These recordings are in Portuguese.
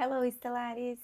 Hello, Estelares!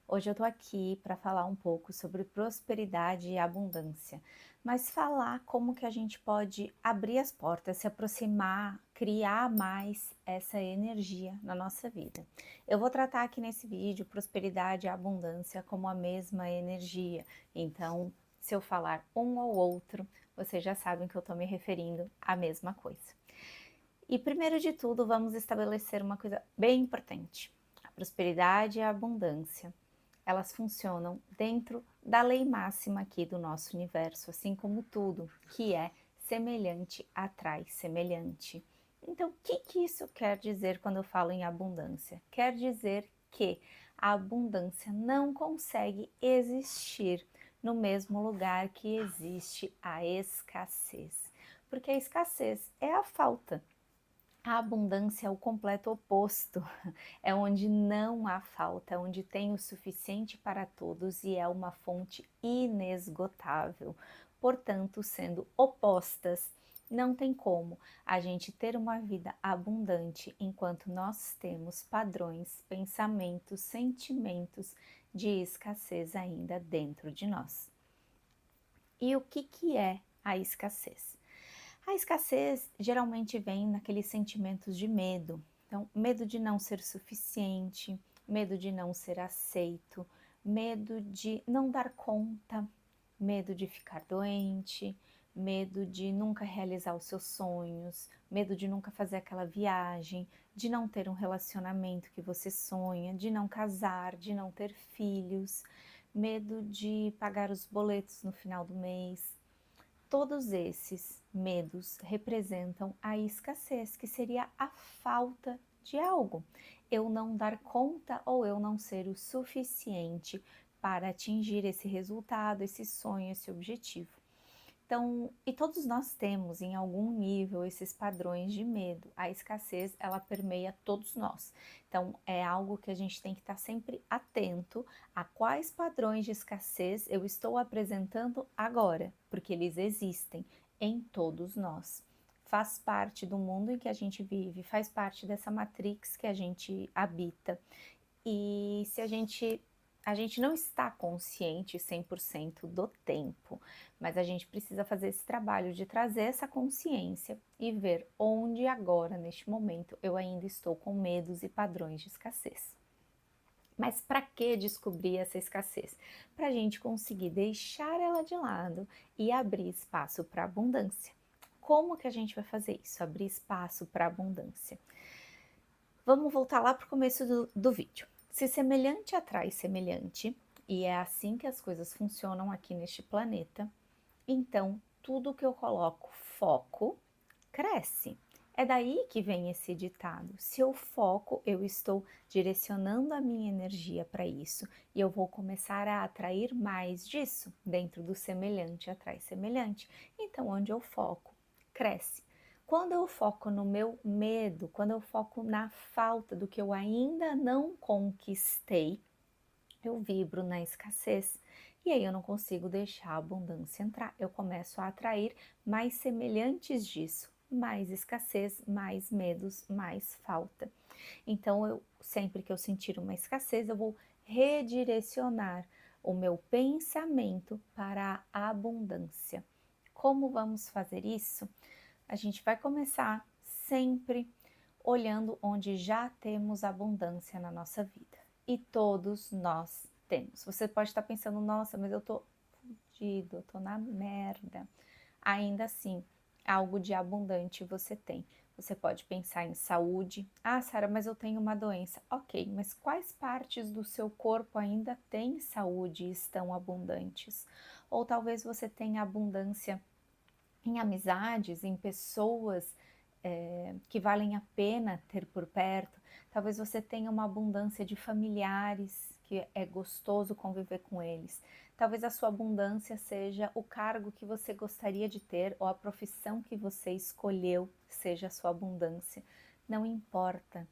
Hoje eu tô aqui para falar um pouco sobre prosperidade e abundância, mas falar como que a gente pode abrir as portas, se aproximar, criar mais essa energia na nossa vida. Eu vou tratar aqui nesse vídeo prosperidade e abundância como a mesma energia, então se eu falar um ou outro, vocês já sabem que eu tô me referindo à mesma coisa. E primeiro de tudo, vamos estabelecer uma coisa bem importante. A prosperidade e a abundância, elas funcionam dentro da lei máxima aqui do nosso universo, assim como tudo, que é semelhante atrai semelhante. Então, o que isso quer dizer quando eu falo em abundância? Quer dizer que a abundância não consegue existir no mesmo lugar que existe a escassez, porque a escassez é a falta. A abundância é o completo oposto, é onde não há falta, é onde tem o suficiente para todos e é uma fonte inesgotável. Portanto, sendo opostas, não tem como a gente ter uma vida abundante enquanto nós temos padrões, pensamentos, sentimentos de escassez ainda dentro de nós. E o que é a escassez? A escassez geralmente vem naqueles sentimentos de medo. Então, medo de não ser suficiente, medo de não ser aceito, medo de não dar conta, medo de ficar doente, medo de nunca realizar os seus sonhos, medo de nunca fazer aquela viagem, de não ter um relacionamento que você sonha, de não casar, de não ter filhos, medo de pagar os boletos no final do mês. Todos esses medos representam a escassez, que seria a falta de algo. Eu não dar conta ou eu não ser o suficiente para atingir esse resultado, esse sonho, esse objetivo. Então, e todos nós temos em algum nível esses padrões de medo. A escassez, ela permeia todos nós. Então, é algo que a gente tem que estar sempre atento a quais padrões de escassez eu estou apresentando agora, porque eles existem em todos nós. Faz parte do mundo em que a gente vive, faz parte dessa matrix que a gente habita. E se a gente não está consciente 100% do tempo, mas a gente precisa fazer esse trabalho de trazer essa consciência e ver onde agora, neste momento, eu ainda estou com medos e padrões de escassez. Mas para que descobrir essa escassez? Para a gente conseguir deixar ela de lado e abrir espaço para abundância. Como que a gente vai fazer isso? Abrir espaço para abundância. Vamos voltar lá para o começo do vídeo. Se semelhante atrai semelhante, e é assim que as coisas funcionam aqui neste planeta, então tudo que eu coloco foco cresce. É daí que vem esse ditado. Se eu foco, eu estou direcionando a minha energia para isso e eu vou começar a atrair mais disso. Dentro do semelhante atrai semelhante. Então, onde eu foco, cresce. Quando eu foco no meu medo, quando eu foco na falta do que eu ainda não conquistei, eu vibro na escassez e aí eu não consigo deixar a abundância entrar. Eu começo a atrair mais semelhantes disso, mais escassez, mais medos, mais falta. Então, sempre que eu sentir uma escassez, eu vou redirecionar o meu pensamento para a abundância. Como vamos fazer isso? A gente vai começar sempre olhando onde já temos abundância na nossa vida. E todos nós temos. Você pode estar pensando, nossa, mas eu tô fudido, eu tô na merda. Ainda assim, algo de abundante você tem. Você pode pensar em saúde. Ah, Sara, mas eu tenho uma doença. Ok, mas quais partes do seu corpo ainda têm saúde e estão abundantes? Ou talvez você tenha abundância em amizades, em pessoas que valem a pena ter por perto. Talvez você tenha uma abundância de familiares, que é gostoso conviver com eles. Talvez a sua abundância seja o cargo que você gostaria de ter ou a profissão que você escolheu seja a sua abundância. Não importa.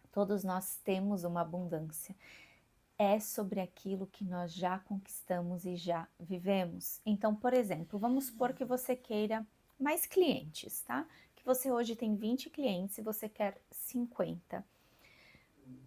Todos nós temos uma abundância. É sobre aquilo que nós já conquistamos e já vivemos. Então, por exemplo, vamos supor que você queira mais clientes, tá? Que você hoje tem 20 clientes e você quer 50.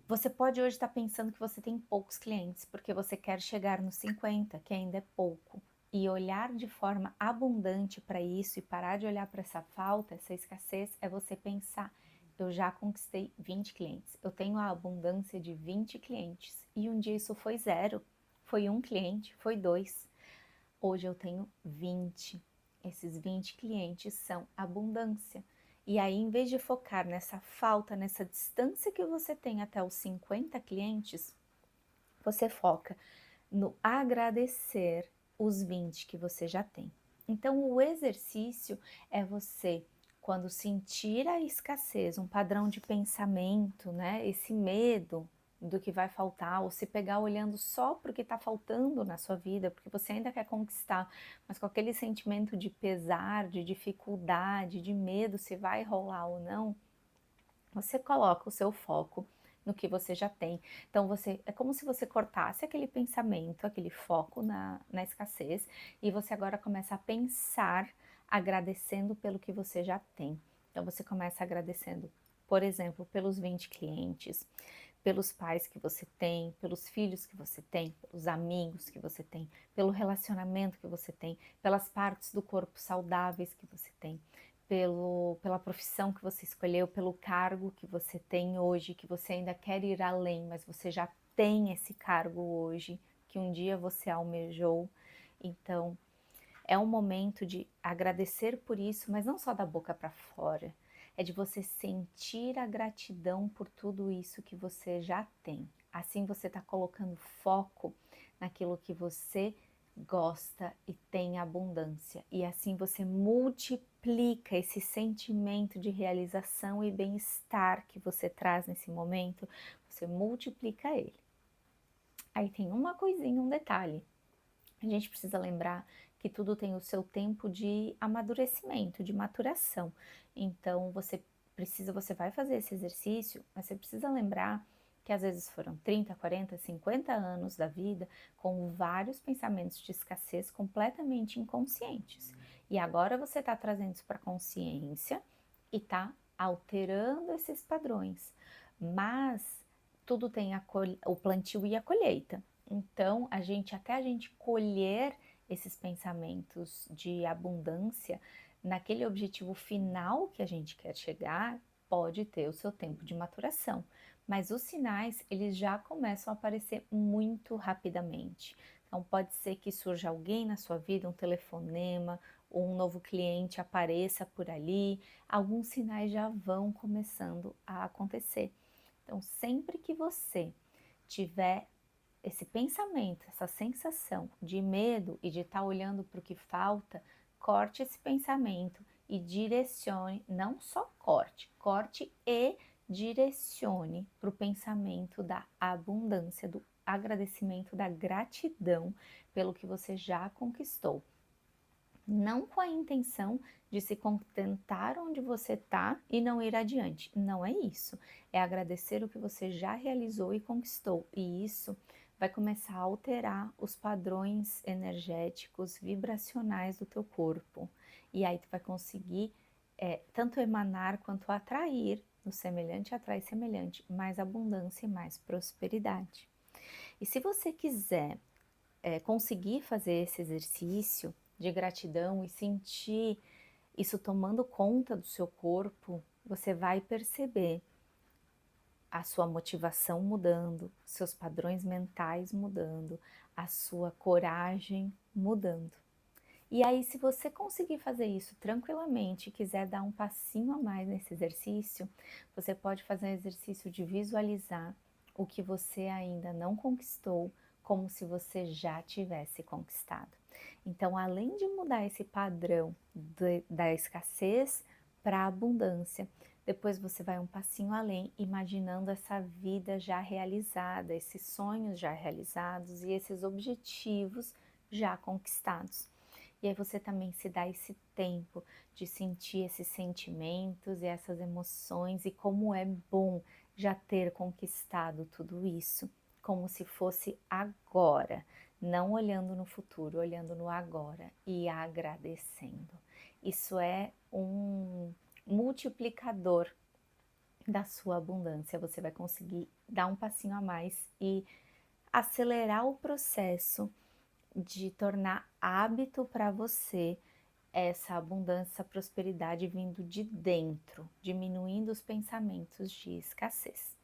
Você pode hoje estar pensando que você tem poucos clientes, porque você quer chegar nos 50, que ainda é pouco. E olhar de forma abundante para isso e parar de olhar para essa falta, essa escassez, é você pensar: eu já conquistei 20 clientes, eu tenho a abundância de 20 clientes. E um dia isso foi zero, foi um cliente, foi dois. Hoje eu tenho 20. Esses 20 clientes são abundância. E aí, em vez de focar nessa falta, nessa distância que você tem até os 50 clientes, você foca no agradecer os 20 que você já tem. Então, o exercício é você, quando sentir a escassez, um padrão de pensamento, né? Esse medo do que vai faltar, ou se pegar olhando só para o que está faltando na sua vida, porque você ainda quer conquistar, mas com aquele sentimento de pesar, de dificuldade, de medo se vai rolar ou não, você coloca o seu foco no que você já tem. Então você é como se você cortasse aquele pensamento, aquele foco na escassez, e você agora começa a pensar agradecendo pelo que você já tem. Então você começa agradecendo, por exemplo, pelos 20 clientes, pelos pais que você tem, pelos filhos que você tem, pelos amigos que você tem, pelo relacionamento que você tem, pelas partes do corpo saudáveis que você tem, pela profissão que você escolheu, pelo cargo que você tem hoje, que você ainda quer ir além, mas você já tem esse cargo hoje, que um dia você almejou. Então, é um momento de agradecer por isso, mas não só da boca para fora. É de você sentir a gratidão por tudo isso que você já tem. Assim você está colocando foco naquilo que você gosta e tem abundância. E assim você multiplica esse sentimento de realização e bem-estar que você traz nesse momento, você multiplica ele. Aí tem uma coisinha, um detalhe. A gente precisa lembrar que tudo tem o seu tempo de amadurecimento, de maturação. Então você vai fazer esse exercício, mas você precisa lembrar que às vezes foram 30, 40, 50 anos da vida com vários pensamentos de escassez completamente inconscientes. E agora você está trazendo isso para a consciência e está alterando esses padrões. Mas tudo tem o plantio e a colheita. Então, até a gente colher esses pensamentos de abundância naquele objetivo final que a gente quer chegar, pode ter o seu tempo de maturação. Mas os sinais, eles já começam a aparecer muito rapidamente. Então, pode ser que surja alguém na sua vida, um telefonema, ou um novo cliente apareça por ali, alguns sinais já vão começando a acontecer. Então, sempre que você tiver esse pensamento, essa sensação de medo e de estar olhando para o que falta, corte esse pensamento e direcione, não só corte, corte e direcione para o pensamento da abundância, do agradecimento, da gratidão pelo que você já conquistou. Não com a intenção de se contentar onde você está e não ir adiante. Não é isso. É agradecer o que você já realizou e conquistou. E isso vai começar a alterar os padrões energéticos, vibracionais do teu corpo. E aí tu vai conseguir tanto emanar quanto atrair, o semelhante atrai semelhante, mais abundância e mais prosperidade. E se você quiser conseguir fazer esse exercício de gratidão e sentir isso tomando conta do seu corpo, você vai perceber a sua motivação mudando, seus padrões mentais mudando, a sua coragem mudando. E aí, se você conseguir fazer isso tranquilamente e quiser dar um passinho a mais nesse exercício, você pode fazer um exercício de visualizar o que você ainda não conquistou, como se você já tivesse conquistado. Então, além de mudar esse padrão da escassez para a abundância, depois você vai um passinho além, imaginando essa vida já realizada, esses sonhos já realizados e esses objetivos já conquistados. E aí você também se dá esse tempo de sentir esses sentimentos e essas emoções e como é bom já ter conquistado tudo isso, como se fosse agora, não olhando no futuro, olhando no agora e agradecendo. Isso é um multiplicador da sua abundância. Você vai conseguir dar um passinho a mais e acelerar o processo de tornar hábito para você essa abundância, essa prosperidade vindo de dentro, diminuindo os pensamentos de escassez.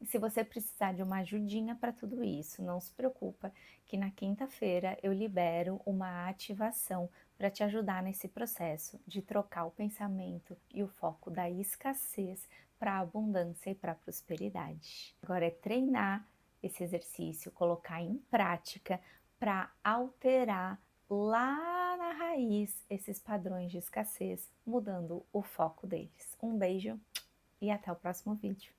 E se você precisar de uma ajudinha para tudo isso, não se preocupa que na quinta-feira eu libero uma ativação para te ajudar nesse processo de trocar o pensamento e o foco da escassez para a abundância e para a prosperidade. Agora é treinar esse exercício, colocar em prática para alterar lá na raiz esses padrões de escassez, mudando o foco deles. Um beijo e até o próximo vídeo.